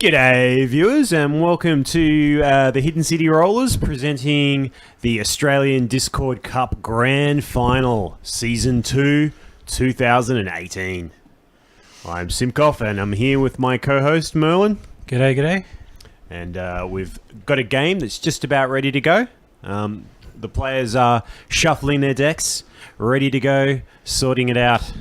G'day viewers and welcome to the Hidden City Rollers presenting the Australian Discord Cup Grand Final Season 2 2018. I'm Simkoff and I'm here with my co-host Merlin. G'day. And we've got a game that's just about ready to go. The players are shuffling their decks, ready to go, sorting it out.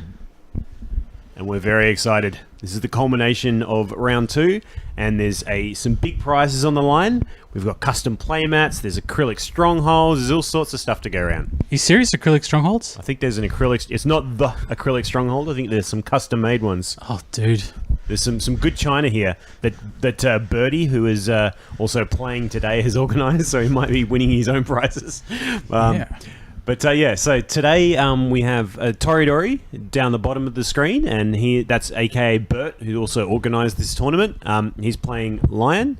And we're very excited. This is the culmination of round 2, and there's some big prizes on the line. We've got custom play mats, there's acrylic strongholds, there's all sorts of stuff to go around. Are you serious? Acrylic strongholds? I think there's an acrylic... It's not the acrylic stronghold, I think there's some custom-made ones. Oh, dude. There's some good china here that Birdie, who is also playing today, has organised, so he might be winning his own prizes. Yeah. But so today we have Toridori down the bottom of the screen, and that's aka Bert, who also organised this tournament. He's playing Lion,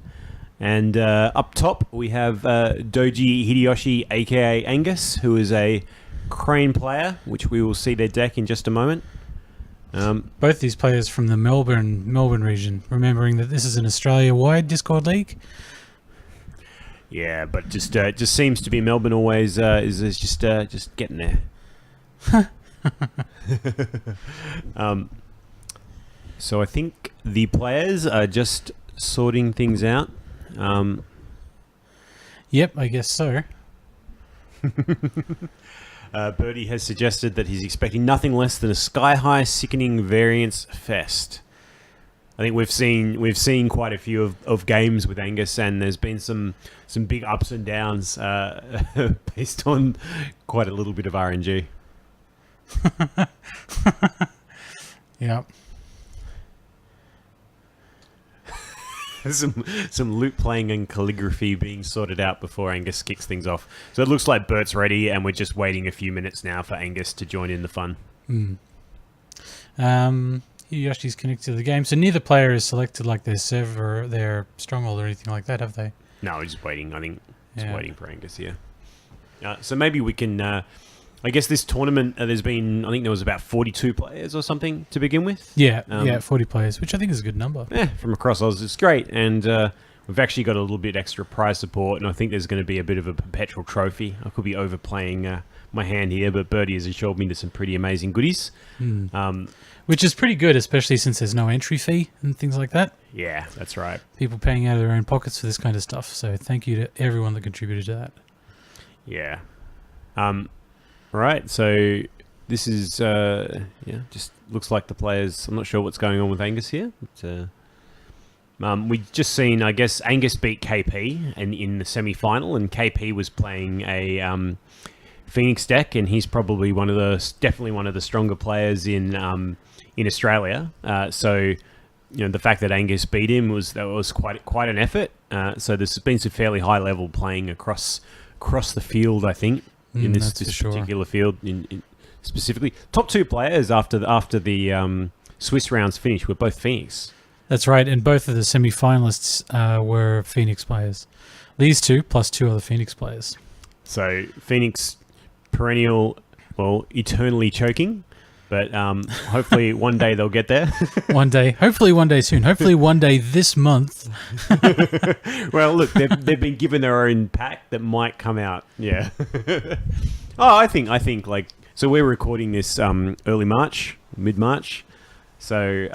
and up top we have Doji Hideyoshi, aka Angus, who is a Crane player, which we will see their deck in just a moment. Both these players from the Melbourne region, remembering that this is an Australia-wide Discord league. Yeah, but just seems to be Melbourne always is just getting there. So I think the players are just sorting things out. Yep, I guess so. Birdie has suggested that he's expecting nothing less than a sky-high, sickening variance fest. I think we've seen quite a few of games with Angus, and there's been some big ups and downs based on quite a little bit of RNG. Yep. some loot playing and calligraphy being sorted out before Angus kicks things off. So it looks like Bert's ready, and we're just waiting a few minutes now for Angus to join in the fun. Hideyoshi's connected to the game, so neither player is selected like their server, their stronghold or anything like that, have they? No, we're just waiting. I think waiting for Angus here. So maybe we can... I guess this tournament, I think there was about 42 players or something to begin with. Yeah, 40 players, which I think is a good number. Yeah, from across Oz, it's great. And we've actually got a little bit extra prize support, and I think there's going to be a bit of a perpetual trophy. I could be overplaying my hand here, but Birdie has assured me to some pretty amazing goodies. Which is pretty good, especially since there's no entry fee and things like that. Yeah, that's right. People paying out of their own pockets for this kind of stuff. So thank you to everyone that contributed to that. Yeah. Right, so this is, just looks like the players... I'm not sure what's going on with Angus here. But, we just seen, I guess, Angus beat KP in the semi-final, and KP was playing a Phoenix deck, and he's probably definitely one of the stronger players in Australia. So, the fact that Angus beat him was quite an effort. So there's been some fairly high level playing across the field, I think. In this particular field, in specifically, top 2 players after the Swiss rounds finished were both Phoenix. That's right, and both of the semi-finalists were Phoenix players. These two plus 2 other Phoenix players. So Phoenix perennial, eternally choking, but hopefully one day they'll get there. Hopefully one day soon. Hopefully one day this month. Well, look, they've been given their own pack that might come out. Yeah. I think so. We're recording this early March, mid-March. So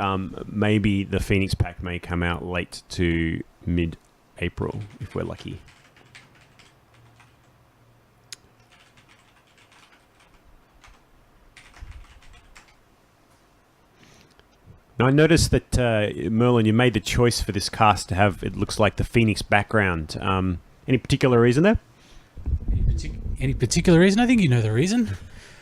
maybe the Phoenix pack may come out late to mid-April if we're lucky. Now, I noticed that, Merlin, you made the choice for this cast to have, it looks like, the Phoenix background. Any particular reason there? Any particular reason? I think you know the reason.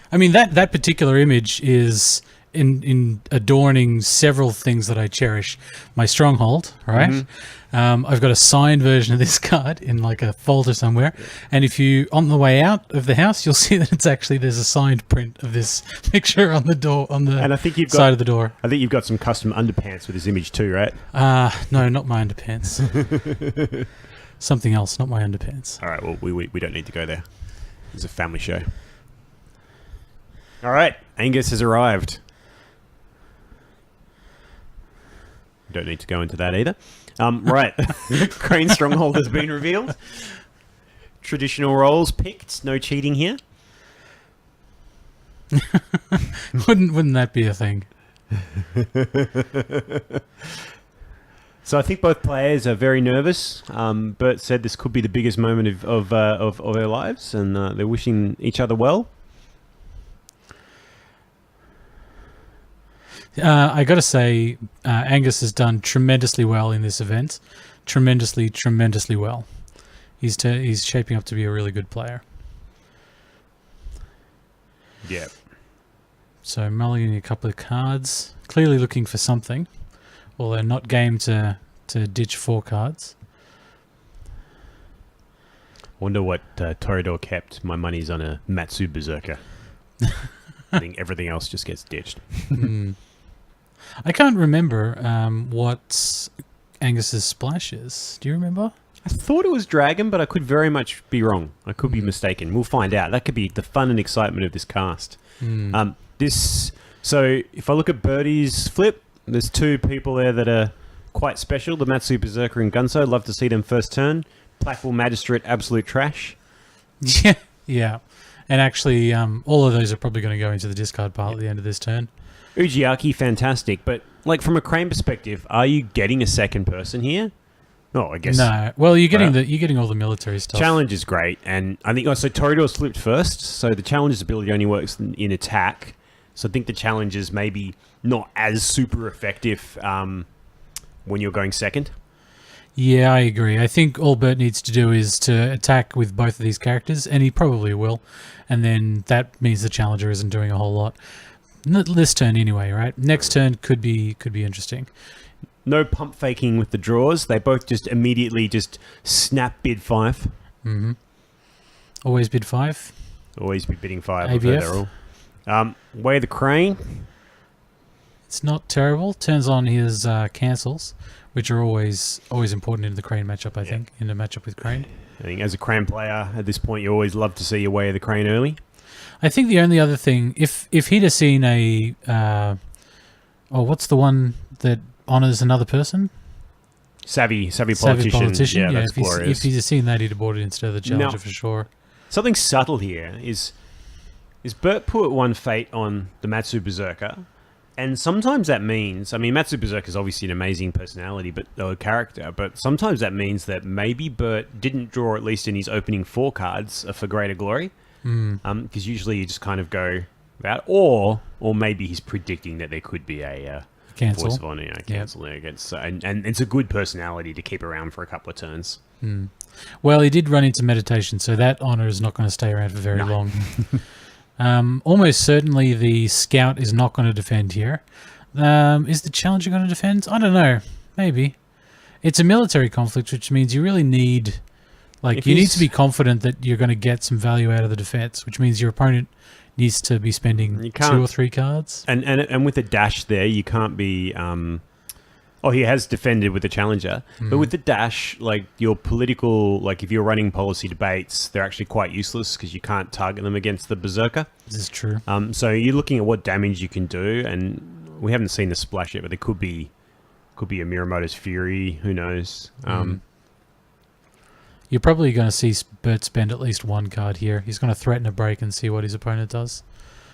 I mean, that particular image is in adorning several things that I cherish. My stronghold, right? Mm-hmm. I've got a signed version of this card in like a folder somewhere. Yeah. And if you, on the way out of the house, you'll see that there's a signed print of this picture on the door, on the side of the door. I think you've got some custom underpants with this image too, right? No, not my underpants. Something else, not my underpants. All right, well, we don't need to go there. It's a family show. All right, Angus has arrived. don't need to go into that either. Right. Crane Stronghold has been revealed. Traditional roles picked. No cheating here. Wouldn't that be a thing? So I think both players are very nervous. Bert said this could be the biggest moment of their lives, and they're wishing each other well. I got to say, Angus has done tremendously well in this event. Tremendously well. He's shaping up to be a really good player. Yeah. So mulliganing a couple of cards, clearly looking for something, although not game to ditch 4 cards. Wonder what Toreador kept. My money's on a Matsu Berserker. I think everything else just gets ditched. I can't remember what Angus's splash is. Do you remember? I thought it was Dragon, but I could very much be wrong. I could be mistaken. We'll find out. That could be the fun and excitement of this cast. So if I look at Birdie's flip, there's 2 people there that are quite special. The Matsu Berserker and Gunso. Love to see them first turn. Placable Magistrate, absolute trash. Yeah. And actually, all of those are probably going to go into the discard pile at the end of this turn. Ujiaki, fantastic. But like from a Crane perspective, are you getting a second person here? Oh, I guess no. Well, you're getting all the military stuff. Challenge is great, and I think so. Toreador's flipped first, so the challenge's ability only works in attack. So I think the challenge is maybe not as super effective when you're going second. Yeah, I agree. I think all Bert needs to do is to attack with both of these characters, and he probably will. And then that means the challenger isn't doing a whole lot. Not this turn anyway, right? Next turn could be interesting. No pump faking with the draws. They both just immediately just snap bid 5. Mm-hmm. Always bid 5. Always be bidding 5. ABF. I've heard that rule. Way of the Crane. It's not terrible. Turns on his cancels, which are always important in the Crane matchup, I think, in a matchup with Crane. I think as a Crane player, at this point, you always love to see your Way of the Crane early. I think the only other thing, if he'd have seen what's the one that honours another person? Savvy politician. Yeah, that's glorious. If he'd have seen that, he'd have bought it instead of the challenger for sure. Something subtle here is Bert put 1 fate on the Matsu Berserker, and sometimes that means, I mean, Matsu Berserker is obviously an amazing personality, character, but sometimes that means that maybe Bert didn't draw, at least in his opening 4 cards, for greater glory. Because usually you just kind of go that, or maybe he's predicting that there could be a cancel. Voice of Honor, cancel there against, and it's a good personality to keep around for a couple of turns. Well, he did run into meditation, so that honor is not going to stay around for very long. Almost certainly the scout is not going to defend here. Is the challenger going to defend? I don't know. Maybe. It's a military conflict, which means you really need... you need to be confident that you're going to get some value out of the defense, which means your opponent needs to be spending 2 or 3 cards. And with a dash there, you can't be... he has defended with the challenger. But with the dash, your political... if you're running policy debates, they're actually quite useless because you can't target them against the Berserker. This is true. So you're looking at what damage you can do, and we haven't seen the splash yet, but there could be a Miramoto's Fury. Who knows? You're probably going to see Bert spend at least 1 card here. He's going to threaten a break and see what his opponent does.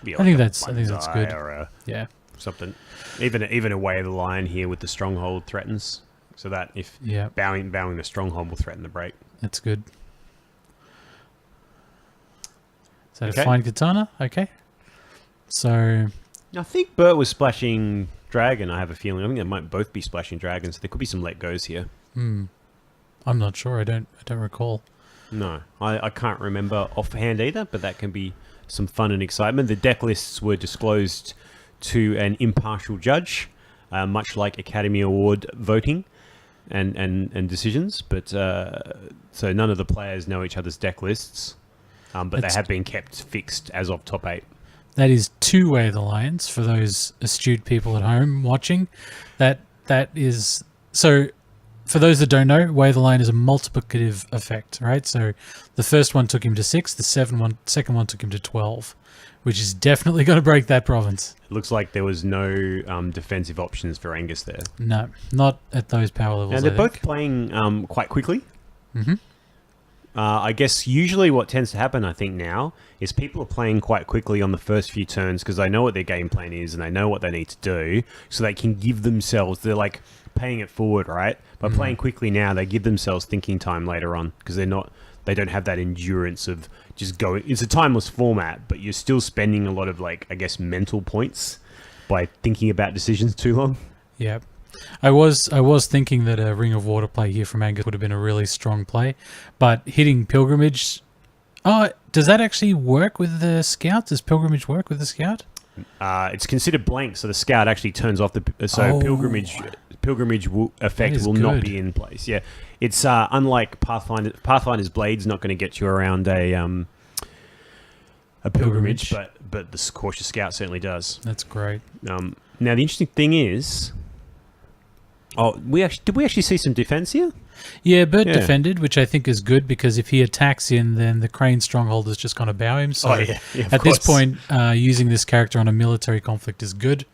Yeah, I think that's good. Or yeah, something. Even a Way of the Lion here with the Stronghold threatens, so that if bowing the Stronghold will threaten the break. That's good. Is that a fine katana? Okay. So I think Bert was splashing Dragon. I have a feeling. I think they might both be splashing Dragons. There could be some let goes here. I'm not sure. I don't recall. No, I can't remember offhand either, but that can be some fun and excitement. The deck lists were disclosed to an impartial judge, much like Academy Award voting and decisions. But so none of the players know each other's deck lists, but they have been kept fixed as of top 8. That is 2 Way of the Lions for those astute people at home watching. That is so. for those that don't know, Way of the Lion is a multiplicative effect, right? So the first one took him to 6, the second one took him to 12, which is definitely going to break that province. It looks like there was no defensive options for Angus there. No, not at those power levels. Now, they're both playing quite quickly. Mm-hmm. I guess usually what tends to happen, I think now, is people are playing quite quickly on the first few turns because they know what their game plan is and they know what they need to do, so they can give themselves, they're like paying it forward, right? By playing quickly now, they give themselves thinking time later on because they don't have that endurance of just going. It's a timeless format, but you're still spending a lot of, like, I guess, mental points by thinking about decisions too long. Yeah. I was thinking that a Ring of Water play here from Angus would have been a really strong play, but hitting Pilgrimage... Oh, does that actually work with the Scout? Does Pilgrimage work with the Scout? It's considered blank, so the Scout actually turns off the... Pilgrimage effect will not be in place. Yeah, it's unlike Pathfinder. Pathfinder's Blade's not going to get you around a pilgrimage, but the Cautious Scout certainly does. That's great. Now the interesting thing is... did we actually see some defense here? Yeah, Bert defended, which I think is good because if he attacks in, then the Crane Stronghold is just going to bow him. So at this point, using this character on a military conflict is good.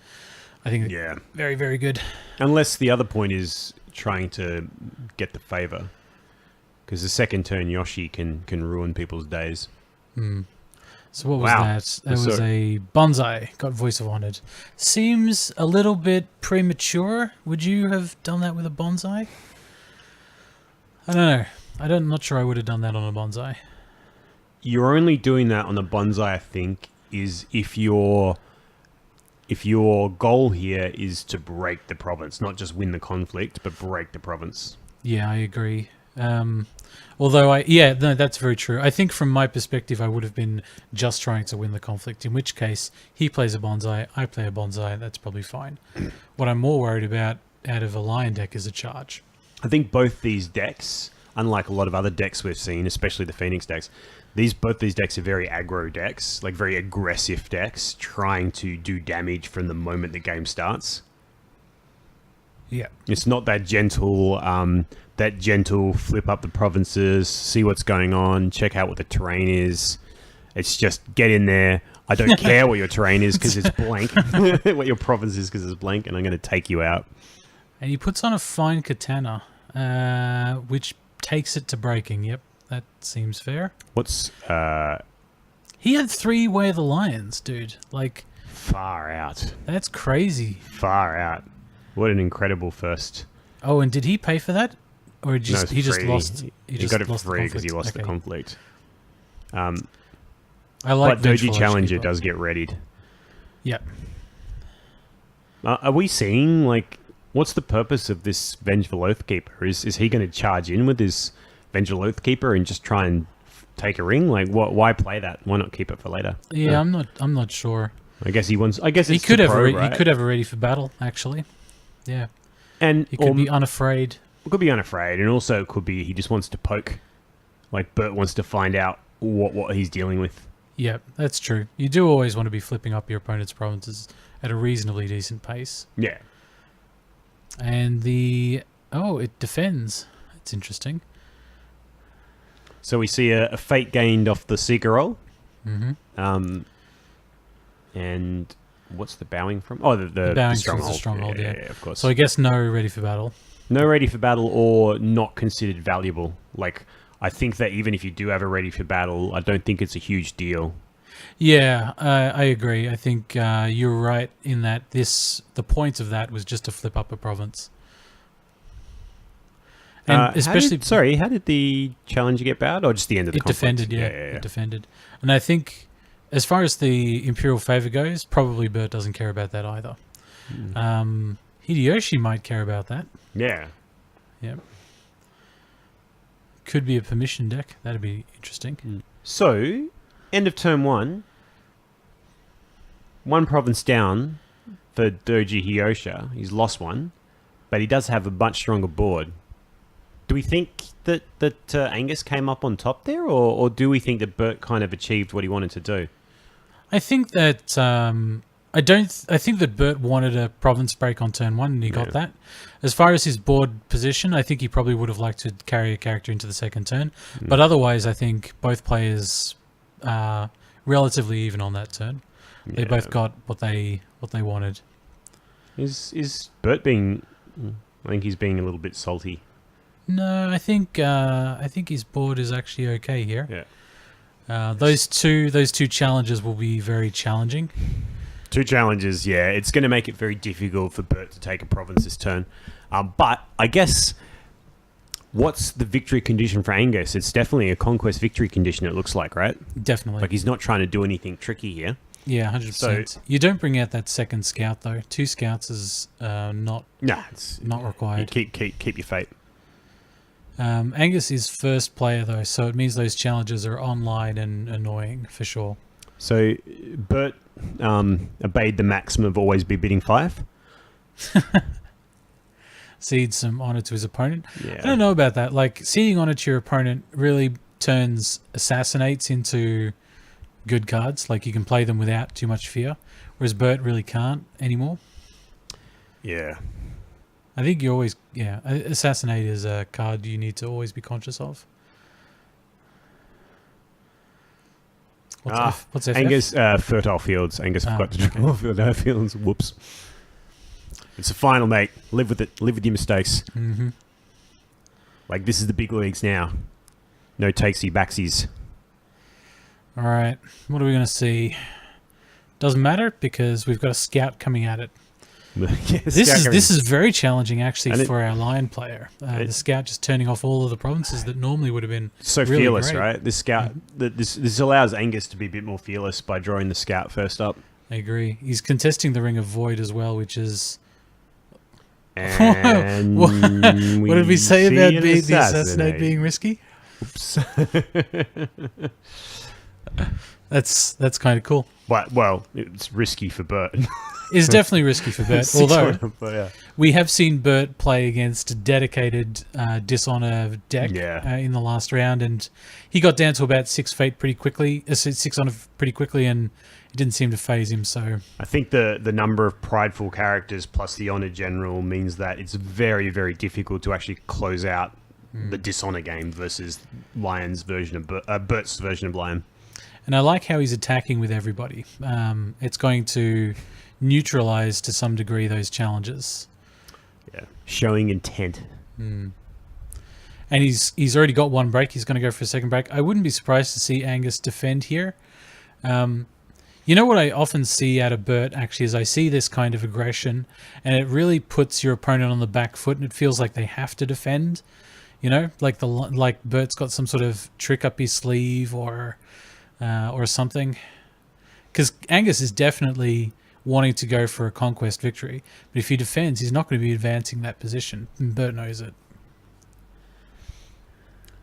I think very, very good. Unless the other point is trying to get the favor, because the second turn Yoshi can ruin people's days. So what was that? That was a Bonsai. Got Voice of Honored. Seems a little bit premature. Would you have done that with a Bonsai? I don't know. I'm not sure I would have done that on a Bonsai. You're only doing that on a Bonsai, I think, is if your goal here is to break the province, not just win the conflict, but break the province. Yeah, I agree. Although that's very true. I think from my perspective, I would have been just trying to win the conflict, in which case he plays a Bonsai, I play a Bonsai, that's probably fine. What I'm more worried about out of a Lion deck is a charge. I think both these decks, unlike a lot of other decks we've seen, especially the Phoenix decks, both these decks are very aggro decks, like very aggressive decks, trying to do damage from the moment the game starts. Yeah. It's not that gentle flip up the provinces, see what's going on, check out what the terrain is. It's just get in there. I don't care what your terrain is because it's blank. What your province is because it's blank, and I'm going to take you out. And he puts on a fine katana, which takes it to breaking. Yep, that seems fair. What's... He had 3 Way of the Lions, dude. Like... Far out. That's crazy. Far out. What an incredible first. Oh, and did he pay for that? Or he just lost... He got it for free because he lost the conflict. I like but Doji Challenger does get readied. Yep. Are we seeing, like... What's the purpose of this Vengeful Oathkeeper? Is he going to charge in with this Vengeful Oathkeeper and just try and take a ring? Like, why play that? Why not keep it for later? Yeah, I'm not sure. I guess he wants. I guess he could have he could have a ready for battle. Actually, yeah. And he could be unafraid. Could be unafraid, and also it could be he just wants to poke. Like Bert wants to find out what he's dealing with. Yeah, that's true. You do always want to be flipping up your opponent's provinces at a reasonably decent pace. Yeah. And it defends. It's interesting. So we see a fate gained off the Seeker roll. Mm-hmm. And what's the bowing from? Oh, the stronghold. The stronghold, yeah, of course. So I guess no ready for battle. No ready for battle or not considered valuable. Like, I think that even if you do have a ready for battle, I don't think it's a huge deal. Yeah, I agree. I think you're right in that the point of that was just to flip up a province. And especially... how did the challenger get bowed? Or just the end of the conflict? Defended, yeah. It defended. And I think, as far as the Imperial Favor goes, probably Bert doesn't care about that either. Hideyoshi might care about that. Yeah. Yeah. Could be a permission deck. That'd be interesting. So... End of turn 1, 1 province down for Doji Hiyosha. He's lost 1, but he does have a much stronger board. Do we think that Angus came up on top there, or do we think that Bert kind of achieved what he wanted to do? I think that I think that Bert wanted a province break on turn 1, and he got that. As far as his board position, I think he probably would have liked to carry a character into the second turn. But otherwise, I think both players are relatively even on that turn. They both got what they wanted. Is Bert being? I think he's being a little bit salty. No, I think his board is actually okay here. Yeah. Those two challenges will be very challenging. 2 challenges, yeah. It's going to make it very difficult for Bert to take a province this turn. But I guess, what's the victory condition for Angus? It's definitely a conquest victory condition, it looks like, right? Definitely. Like, he's not trying to do anything tricky here. Yeah, 100%. So, you don't bring out that second scout, though. 2 scouts is not required. Keep your fate. Angus is first player, though, so it means those challenges are online and annoying, for sure. So, Bert obeyed the maxim of always be bidding 5. Cede some honor to his opponent. Yeah. I don't know about that. Like, ceding honor to your opponent really turns assassinates into good cards. Like, you can play them without too much fear, whereas Bert really can't anymore. Yeah. I think you always... Yeah, assassinate is a card you need to always be conscious of. What's FF? Angus, fertile fields. Angus forgot to draw fertile fields. Whoops. It's a final, mate. Live with it. Live with your mistakes. Mm-hmm. Like, this is the big leagues now. No takesy backsies. All right. What are we going to see? Doesn't matter because we've got a scout coming at it. This is very challenging actually for our lion player. The scout just turning off all of the provinces that normally would have been so really fearless, great. right? This scout, this allows Angus to be a bit more fearless by drawing the scout first up. I agree. He's contesting the Ring of Void as well, which is. And what did we say about the assassinate being risky? Oops. That's kind of cool. But, well, it's risky for Bert. It's definitely risky for Bert. Although yeah. we have seen Bert play against a dedicated Dishonor deck in the last round, and he got down to about 6 fate pretty quickly, 6 honor pretty quickly, and it didn't seem to phase him. So I think the number of prideful characters plus the honor general means that it's very, very difficult to actually close out the Dishonor game versus Lion's version of Bert's version of Lion. And I like how he's attacking with everybody. It's going to neutralize to some degree those challenges. Yeah, showing intent. And he's already got 1 break. He's going to go for a second break. I wouldn't be surprised to see Angus defend here. You know what I often see out of Bert actually is I see this kind of aggression, and it really puts your opponent on the back foot, and it feels like they have to defend. You know, like Bert's got some sort of trick up his sleeve or something. Because Angus is definitely wanting to go for a conquest victory, but if he defends, he's not going to be advancing that position. And Bert knows it.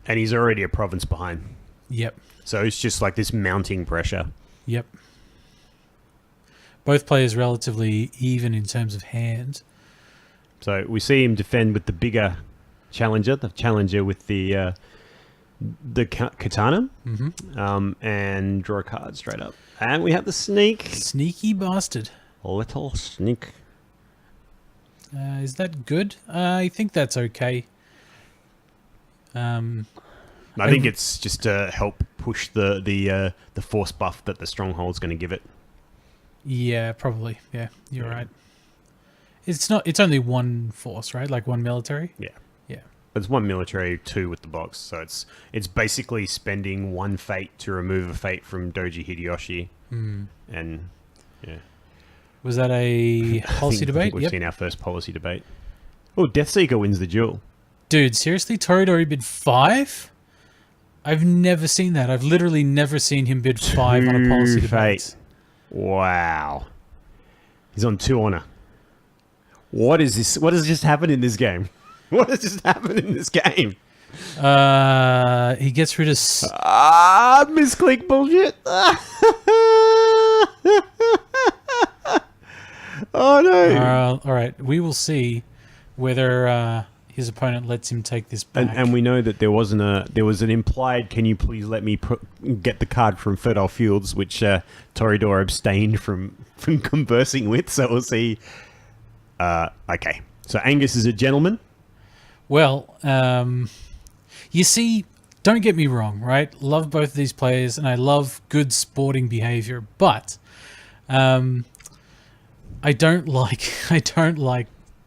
And he's already a province behind. Yep. So it's just like this mounting pressure. Yep. Both players relatively even in terms of hand. So we see him defend with the bigger challenger, the challenger with the katana, and draw a card straight up. And we have the sneak. Sneaky bastard. Little sneak. Is that good? I think that's okay. I think it's just to help push the force buff that the stronghold's going to give it. Yeah, probably. Yeah, you're right. It's only 1 force, right? Like 1 military? Yeah. Yeah. It's 1 military, 2 with the box. So it's basically spending 1 fate to remove a fate from Doji Hideyoshi. And yeah. Was that a policy debate? I think we've seen our first policy debate. Oh, Deathseeker wins the duel. Dude, seriously? Toridori bid 5? I've never seen that. I've literally never seen him bid 5 on a policy debate. Wow. He's on 2 honor. What is this? What has just happened in this game? What has just happened in this game? He gets rid of... misclick bullshit. Oh, no. All right. We will see whether his opponent lets him take this back. And we know that there was an implied, can you please let me get the card from Fertile Fields, which Toreador abstained from conversing with, so we'll see. Okay, so Angus is a gentleman. Well, you see, don't get me wrong, right? Love both of these players, and I love good sporting behavior, but I don't like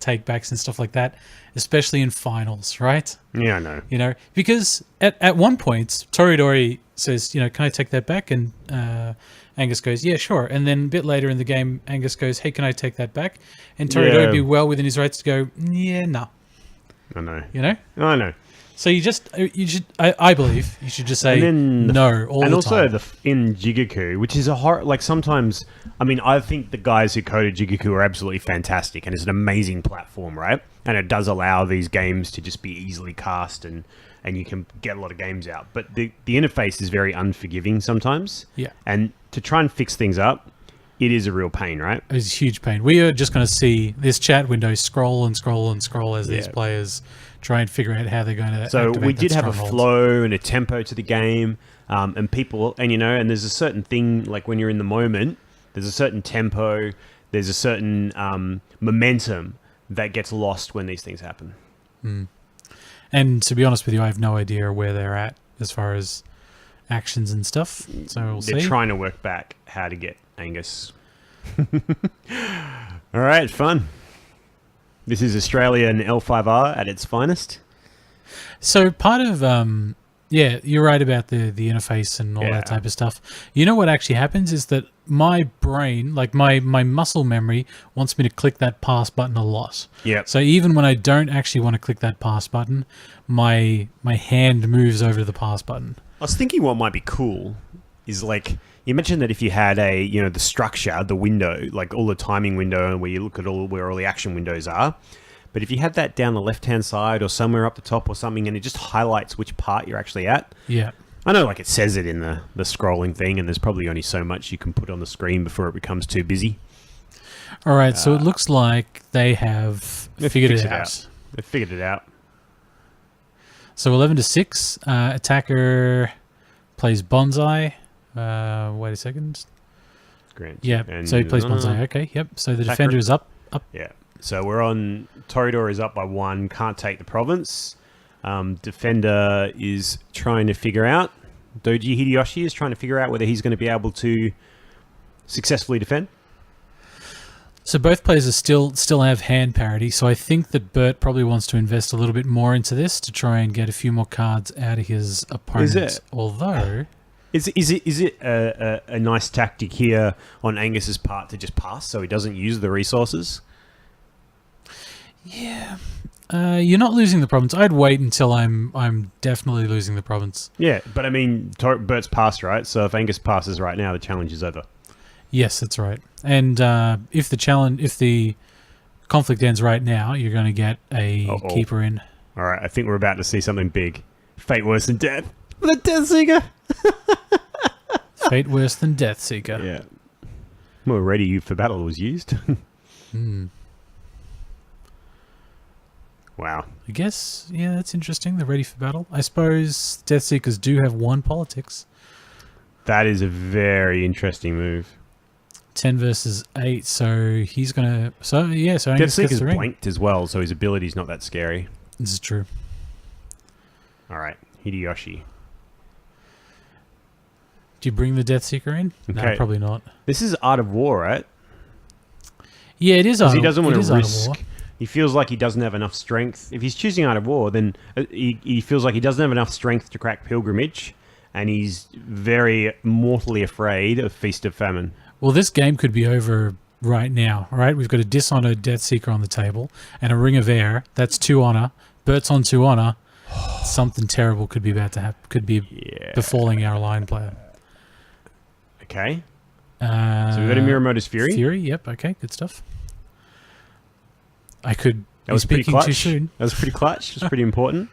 takebacks and stuff like that, especially in finals, right? Yeah, I know. You know, because at one point, Toreador says, you know, can I take that back? And Angus goes, yeah, sure. And then a bit later in the game, Angus goes, hey, can I take that back? And Toreador would be well within his rights to go, yeah, no. I know. You know? I know. So you should, I believe, you should just say no all the time. And also in Jigoku, which is a horror, like sometimes, I mean, I think the guys who coded Jigoku are absolutely fantastic, and it's an amazing platform, right? And it does allow these games to just be easily cast, and you can get a lot of games out. But the interface is very unforgiving sometimes. Yeah. And to try and fix things up, it is a real pain, right? It's a huge pain. We are just going to see this chat window scroll and scroll and scroll as these players try and figure out how they're going to. So we did have a flow and a tempo to the game, and people, and you know, and there's a certain thing, like when you're in the moment, there's a certain tempo, there's a certain momentum that gets lost when these things happen. And to be honest with you, I have no idea where they're at as far as actions and stuff. So we'll see. They're trying to work back how to get Angus. All right, fun. This is Australian L5R at its finest. So part of, you're right about the interface and all that type of stuff. You know what actually happens is that my brain, like my muscle memory, wants me to click that pass button a lot. Yeah. So even when I don't actually want to click that pass button, my hand moves over to the pass button. I was thinking what might be cool is like, you mentioned that if you had the structure, the window, like all the timing window and where you look at where all the action windows are. But if you had that down the left-hand side or somewhere up the top or something, and it just highlights which part you're actually at. Yeah. I know, like it says it in the scrolling thing, and there's probably only so much you can put on the screen before it becomes too busy. All right, so it looks like they have figured it out. They figured it out. So 11-6, attacker plays Bonsai. Wait a second. Great. Yeah, and so he plays Bonsai. Okay, yep. So the attacker defender is up. Yeah. So we're on... Toreador is up by 1, can't take the province. Defender is trying to figure out... Doji Hideyoshi is trying to figure out whether he's going to be able to successfully defend. So both players are still have hand parity, so I think that Bert probably wants to invest a little bit more into this to try and get a few more cards out of his opponent. Is it? Although... Is it a nice tactic here on Angus's part to just pass so he doesn't use the resources? Yeah. You're not losing the province. I'd wait until I'm definitely losing the province. Yeah, but I mean, Bert's passed, right? So if Angus passes right now, the challenge is over. Yes, that's right. And if the conflict ends right now, you're going to get a keeper in. All right, I think we're about to see something big. Fate worse than death. The Death Seeker. Fate worse than Death Seeker. Yeah. Well, Ready for Battle was used. Wow. I guess, yeah, that's interesting. The Ready for Battle. I suppose Death Seekers do have 1 politics. That is a very interesting move. 10 versus 8, so he's going to... So, yeah, so Death Seeker's blanked as well, so his ability's not that scary. This is true. All right, Hideyoshi. Do you bring the Death Seeker in? Okay. No, probably not. This is Art of War, right? Yeah, it is Art of War. He doesn't want to risk... He feels like he doesn't have enough strength. If he's choosing Art of War, then he feels like he doesn't have enough strength to crack Pilgrimage, and he's very mortally afraid of Feast of Famine. Well, this game could be over right now, right? We've got a Dishonored Death Seeker on the table, and a Ring of Air. That's 2 honor. Bert's on 2 honor. Something terrible could be about to happen. Could be befalling our line player. Okay. So we've got a Miramoto's Fury. Fury, yep. Okay, good stuff. I could That was pretty speaking clutch. too soon. That was pretty clutch. It was pretty important.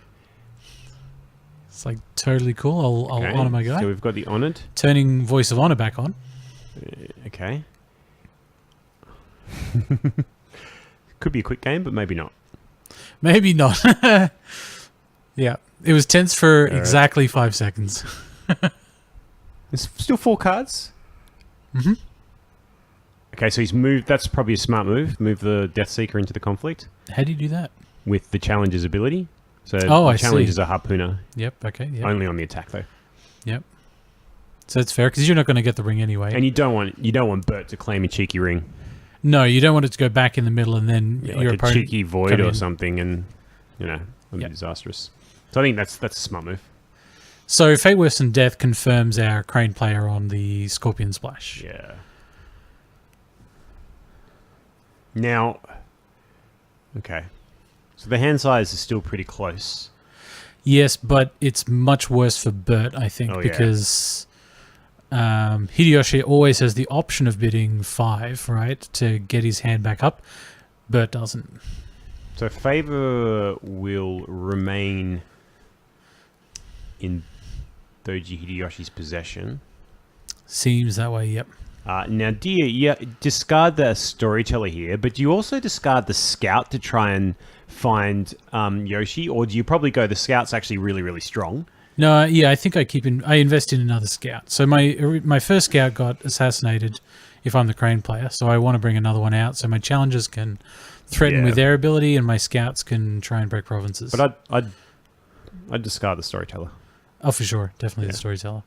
It's like totally cool. I'll honor my guy. So we've got the Honored. Turning Voice of Honor back on. Okay. Could be a quick game, but maybe not. Maybe not. Yeah. It was tense for exactly 5 seconds. There's still 4 cards. Mm-hmm. Okay, so he's moved. That's probably a smart move. Move the Death Seeker into the conflict How do you do that? with the challenger's ability. So Oh, the I challenge see. is a harpooner. Yep. Okay. Yep. Only on the attack though. Yep. So it's fair because you're not going to get the ring anyway. And you don't want Bert to claim a cheeky ring. No, you don't want it to go back in the middle and then Yeah, your like a opponent cheeky void come or in. something, and that'd be disastrous. So I think that's a smart move. So Fate Worse than Death confirms our Crane player on the Scorpion Splash. Yeah. Now, okay. So the hand size is still pretty close. Yes, but it's much worse for Bert, I think, Oh, yeah. because Hideyoshi always has the option of bidding 5, right, to get his hand back up. Bert doesn't. So favor will remain in Doji Hideyoshi's possession. Seems that way, yep. Now, do you discard the storyteller here, but do you also discard the scout to try and find Yoshi, or do you probably go the scout's actually really, really strong? No, yeah, I think I invest in another scout. So my first scout got assassinated if I'm the Crane player, so I want to bring another one out so my challengers can threaten with their ability and my scouts can try and break provinces. But I'd discard the storyteller. Oh, for sure. Definitely the storyteller.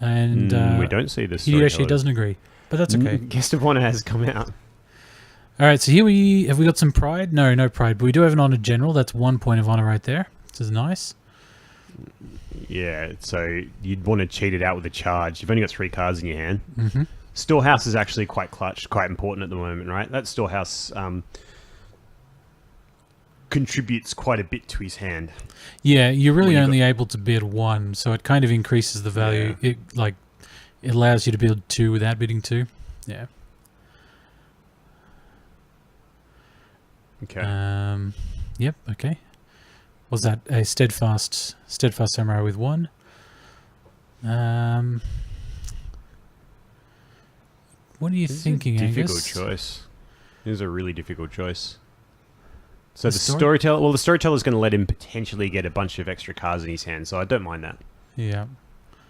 And we don't see the storyteller. Hideyoshi doesn't agree, but that's okay. Guest of Honor has come out. All right, so here we got some pride. No pride, but we do have an honored general. That's 1 point of honor right there. This is nice. Yeah, so you'd want to cheat it out with a charge. You've only got 3 cards in your hand. Mm-hmm. Storehouse is actually quite clutch, quite important at the moment, right? That Storehouse contributes quite a bit to his hand. Yeah, you're really When you only able to bid 1, so it kind of increases the value. Yeah. It allows you to bid 2 without bidding 2. Yeah. Okay. Yep. Okay. Was that a steadfast samurai with 1? What are you thinking, Difficult Angus? choice. This is a really difficult choice. So the story- storyteller, well, the storyteller's going to let him potentially get a bunch of extra cards in his hand, so I don't mind that. Yeah.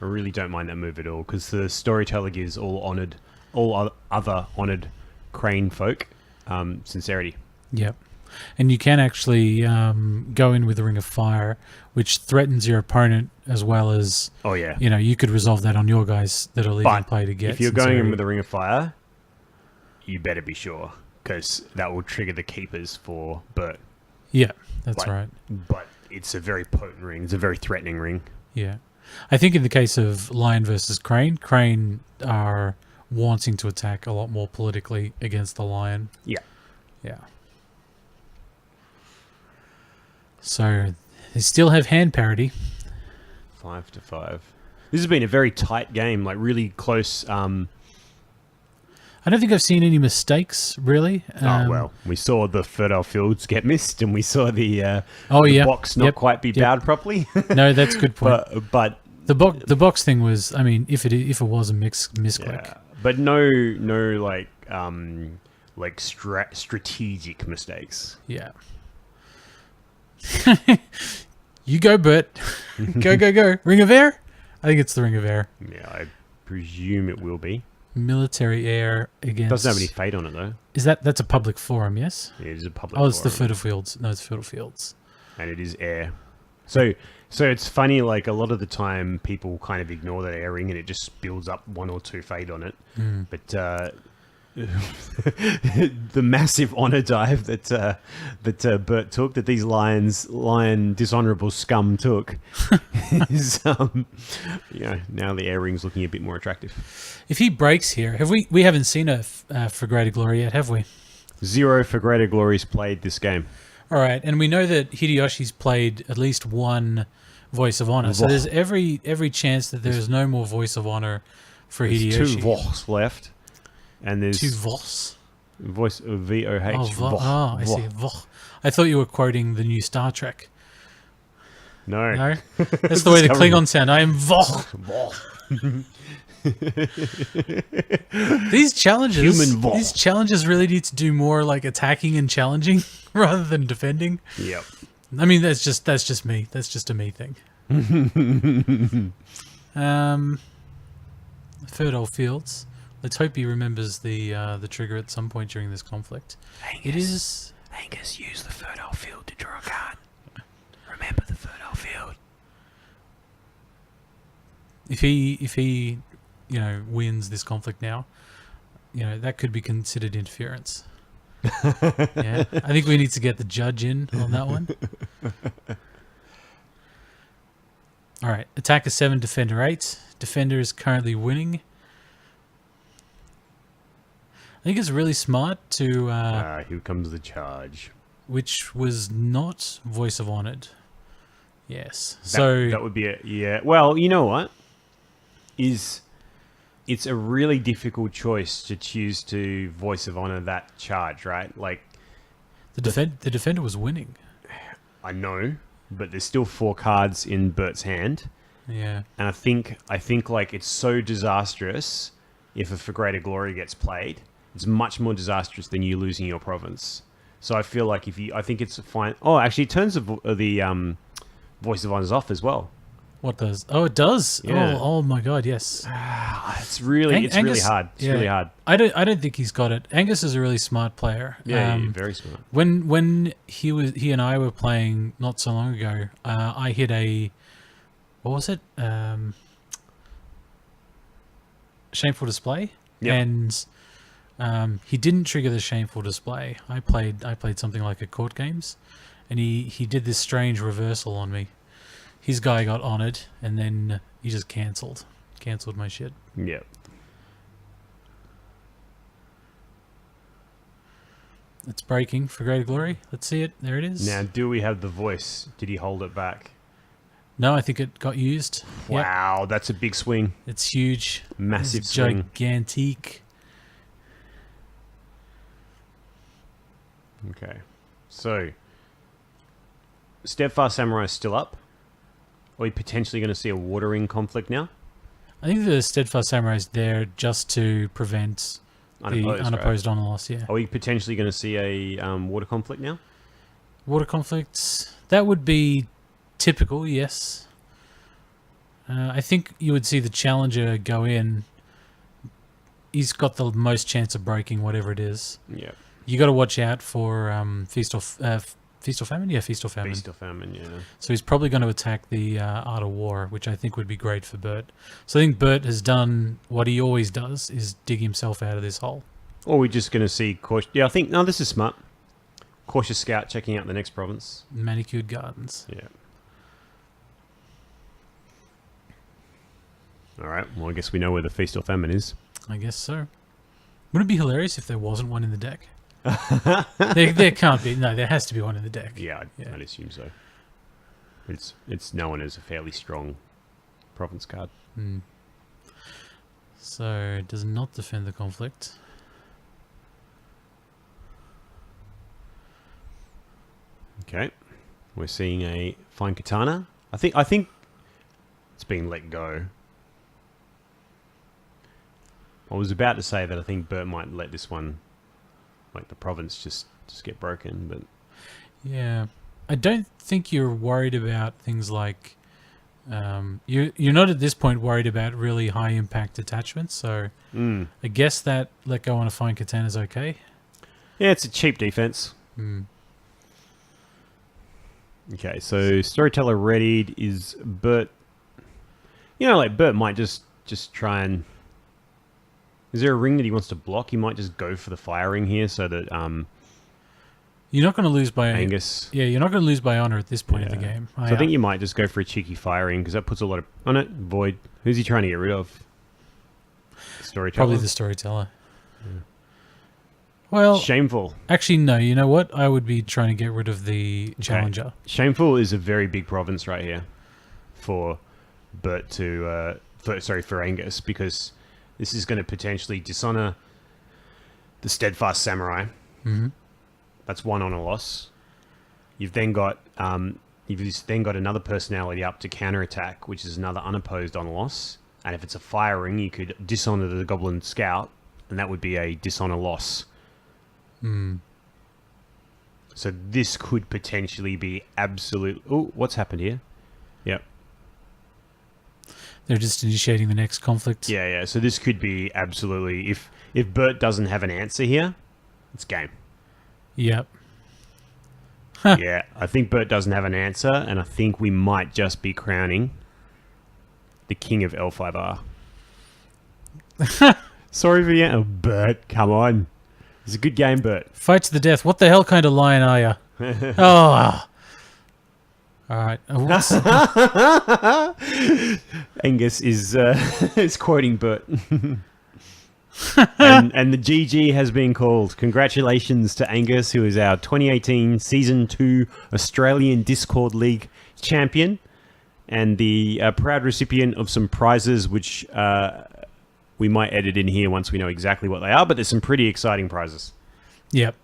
I really don't mind that move at all, because the storyteller gives all other honored Crane folk sincerity. Yep. And you can actually go in with the Ring of Fire, which threatens your opponent as well as, Oh yeah. you could resolve that on your guys that are leaving But play to get. if you're going in sincerity. with the Ring of Fire, you better be sure, because that will trigger the keepers for Bert. Yeah, that's Like, right. But it's a very potent ring. It's a very threatening ring. Yeah. I think in the case of Lion versus Crane are wanting to attack a lot more politically against the Lion. Yeah. Yeah. So they still have hand parity. 5-5. This has been a very tight game, like really close. I don't think I've seen any mistakes, really. We saw the fertile fields get missed, and we saw the box not quite be bowed properly. No, that's a good point. but the box thing was, I mean, if it was a misclick. yeah, but no strategic mistakes. Yeah. You go, Bert. Go. Ring of Air? I think it's the Ring of Air. Yeah, I presume it will be. Military air against... Doesn't have any fate on it though. That's a public forum, yes? Yeah, it is a public. Oh, it's the forum, Fertile Fields. No, it's Fertile Fields. and it is air. So it's funny. Like a lot of the time, people kind of ignore that air ring, and it just builds up 1 or 2 fate on it. Mm. But the massive honor dive that Bert took, that these lion dishonorable scum took, is now the air ring's looking a bit more attractive. If he breaks here, we haven't seen a For Greater Glory yet, have we? 0 for Greater Glory's played this game. All right, and we know that Hideyoshi's played at least 1 Voice of Honor, so there's every chance that there's no more Voice of Honor for There's Hideyoshi. 2 Voss left, and there's 2 Voss. Voice of VOH. I see. Voh. I thought you were quoting the new Star Trek. No. No, that's the way the Klingon sound. I am Voh. These challenges, Human vol. these challenges really need to do more like attacking and challenging rather than defending. Yep. I mean, that's just me. That's just a me thing. Fertile fields. Let's hope he remembers the trigger at some point during this conflict. It is. Angus, use the fertile field to draw a card. Remember the fertile field. If he, wins this conflict now, that could be considered interference. Yeah, I think we need to get the judge in on that one. All right, attacker 7, defender 8. Defender is currently winning. I think it's really smart to. Here comes the charge. Which was not Voice of Honored. Yes. That would be it. Yeah. Well, you know what? It's a really difficult choice to choose to Voice of Honor that charge, right? Like the defender was winning. I know, but there's still 4 cards in Bert's hand. Yeah. And I think like it's so disastrous if a For Greater Glory gets played. It's much more disastrous than you losing your province. So I feel like I think it's fine. Oh, actually, it turns the Voice of Honor's off as well. What does? Oh, it does. Yeah. Oh my God, yes. It's really hard. It's really hard. I don't think he's got it. Angus is a really smart player. Yeah, very smart. When he and I were playing not so long ago, I hit what was it? Shameful Display. Yep. And he didn't trigger the Shameful Display. I played something like a Court Games, and he did this strange reversal on me. His guy got honored, and then he just cancelled my shit. Yep. It's breaking for Greater Glory. Let's see it. There it is. Now, do we have the voice? Did he hold it back? No, I think it got used. Wow, Yep. that's a big swing. It's huge. Massive It's swing. gigantic. Okay. So, Steadfast Samurai is still up. Are we potentially going to see a watering conflict now? I think the Steadfast Samurai is there just to prevent the unopposed honor loss. Yeah. Are we potentially going to see a water conflict now? Water conflicts. That would be typical, yes. I think you would see the challenger go in. He's got the most chance of breaking whatever it is. Yeah. You got to watch out for Feast or Famine? Yeah, Feast or Famine. Feast or Famine, yeah. So he's probably going to attack the Art of War, which I think would be great for Bert. So I think Bert has done what he always does, is dig himself out of this hole. Or we're just going to see... Yeah, I think... No, this is smart. Cautious Scout checking out the next province. Manicured Gardens. Yeah. All right. Well, I guess we know where the Feast or Famine is. I guess so. Wouldn't it be hilarious if there wasn't one in the deck? there can't be. No, there has to be one in the deck. Yeah, I'd assume so. It's known as a fairly strong province card. Hmm. So it does not defend the conflict. Okay. We're seeing a Fine Katana. I think it's being let go. I was about to say that I think Bert might let this one, like the province, just get broken, but... Yeah. I don't think you're worried about things like... you're not at this point worried about really high impact attachments, so I guess that let go on a Fine Katana is okay. Yeah, it's a cheap defense. Okay, so Storyteller readied is Bert... like Bert might just try and... Is there a ring that he wants to block? He might just go for the fire ring here so that... You're not going to lose by... Angus. Yeah, you're not going to lose by honor at this point of the game. So I think you might just go for a cheeky fire ring because that puts a lot of... On it, Void. Who's he trying to get rid of? Storyteller? Probably the Storyteller. Yeah. Well... Shameful. Actually, no. You know what? I would be trying to get rid of the Challenger. Shameful is a very big province right here for Bert to... for Angus, because this is going to potentially dishonor the Steadfast Samurai. Mm-hmm. That's one honor loss. You've then got another personality up to counterattack, which is another unopposed honor loss. And if it's a firing, you could dishonor the Goblin Scout, and that would be a dishonor loss. So this could potentially be absolute... Oh, what's happened here? Yep. They're just initiating the next conflict. Yeah. So this could be absolutely... If Bert doesn't have an answer here, it's game. Yep. Yeah, I think Bert doesn't have an answer, and I think we might just be crowning the king of L5R. Sorry for you. Oh, Bert, come on. It's a good game, Bert. Fight to the death. What the hell kind of lion are you? Oh. All right. Angus is quoting Bert. and the GG has been called. Congratulations to Angus, who is our 2018 Season 2 Australian Discord League champion and the proud recipient of some prizes, which we might edit in here once we know exactly what they are, but there's some pretty exciting prizes. Yep.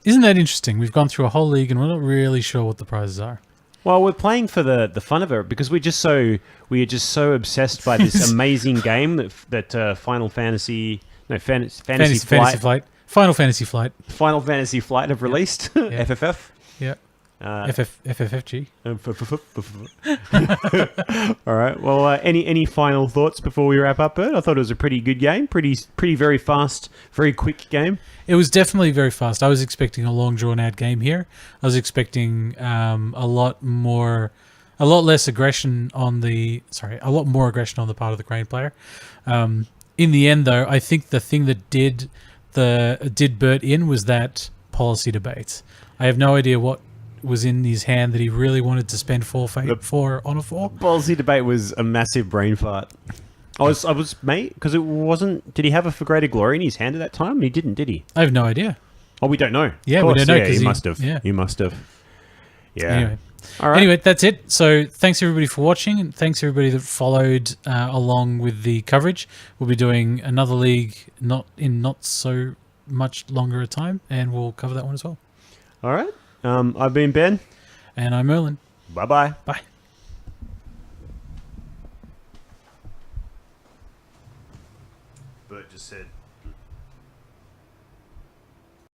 Isn't that interesting? We've gone through a whole league and we're not really sure what the prizes are. Well, we're playing for the fun of it because we are just so obsessed by this amazing game that Final Fantasy Flight Final Fantasy Flight have released. Yeah. FFF. Yeah. FFFG. All right. Well, any final thoughts before we wrap up, Bert? I thought it was a pretty good game. Pretty very fast, very quick game. It was definitely very fast. I was expecting a long, drawn-out game here. I was expecting a lot more aggression on the part of the Crane player. In the end, though, I think the thing that did Bert in was that policy debate. I have no idea what was in his hand that he really wanted to spend 4 on a 4. Policy debate was a massive brain fart. I was mate, because it wasn't. Did he have a For Greater Glory in his hand at that time? He didn't, did he? I have no idea. Oh, we don't know. Yeah, we don't know. Yeah, he must have. Yeah. He must have. Yeah. Anyway. All right. Anyway, that's it. So thanks everybody for watching, and thanks everybody that followed along with the coverage. We'll be doing another league not so much longer a time, and we'll cover that one as well. All right. I've been Ben. And I'm Merlin. Bye-bye. Bye. Bert just said...